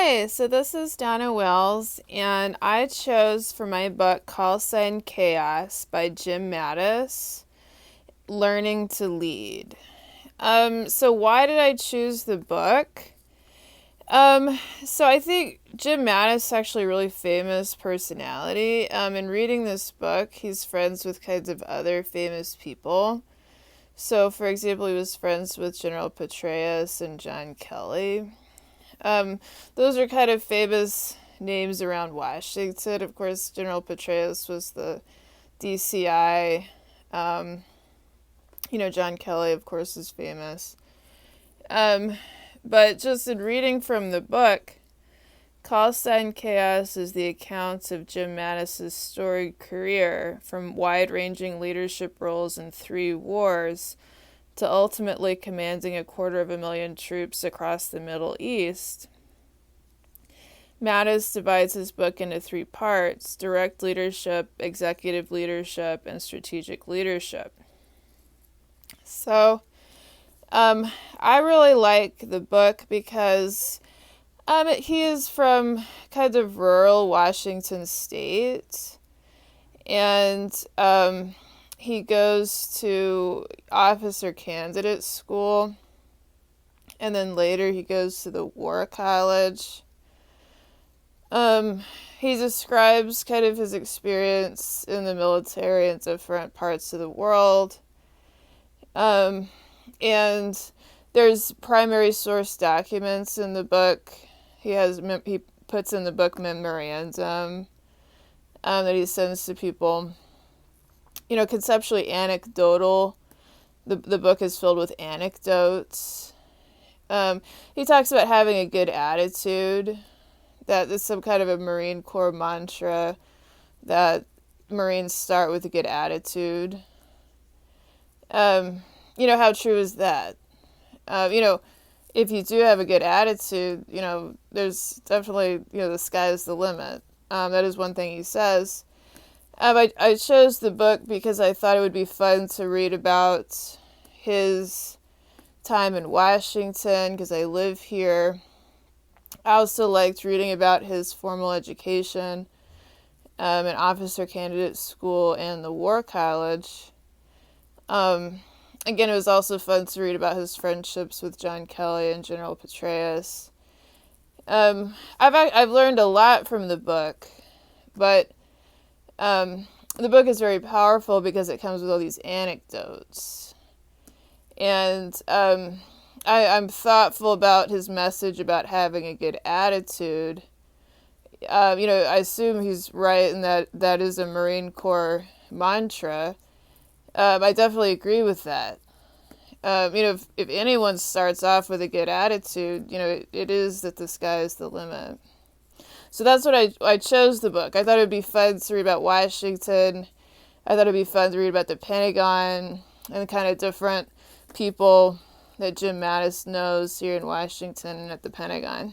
Hi, so this is Donna Wells, and I chose for my book Call Sign Chaos by Jim Mattis, Learning to Lead. So why did I choose the book? So I think Jim Mattis is actually a really famous personality. In reading this book, he's friends with kinds of other famous people. So, for example, he was friends with General Petraeus and John Kelly. Um, those are kind of famous names around Washington. Of course, General Petraeus was the DCI. Um, John Kelly, of course, is famous. Um, but just in reading from the book, Call Sign Chaos is the account of Jim Mattis's storied career from wide-ranging leadership roles in 3 wars to ultimately commanding 250,000 troops across the Middle East. Mattis divides his book into 3 parts: direct leadership, executive leadership, and strategic leadership. So, I really like the book because he is from kind of rural Washington state, and he goes to officer candidate school, and then later he goes to the War College. He describes kind of his experience in the military in different parts of the world. And there's primary source documents in the book. He puts in the book memorandum that he sends to people. Conceptually anecdotal. The book is filled with anecdotes. He talks about having a good attitude. That is some kind of a Marine Corps mantra that Marines start with a good attitude. How true is that? If you do have a good attitude, there's definitely, the sky's the limit. That is one thing he says. I chose the book because I thought it would be fun to read about his time in Washington, because I live here. I also liked reading about his formal education in officer candidate school and the War College. Again, it was also fun to read about his friendships with John Kelly and General Petraeus. I've learned a lot from the book, but the book is very powerful because it comes with all these anecdotes. And I'm thoughtful about his message about having a good attitude. I assume he's right in that is a Marine Corps mantra. I definitely agree with that. If anyone starts off with a good attitude, it is that the sky is the limit. So that's what I chose the book. I thought it would be fun to read about Washington. I thought it would be fun to read about the Pentagon and the kind of different people that Jim Mattis knows here in Washington and at the Pentagon.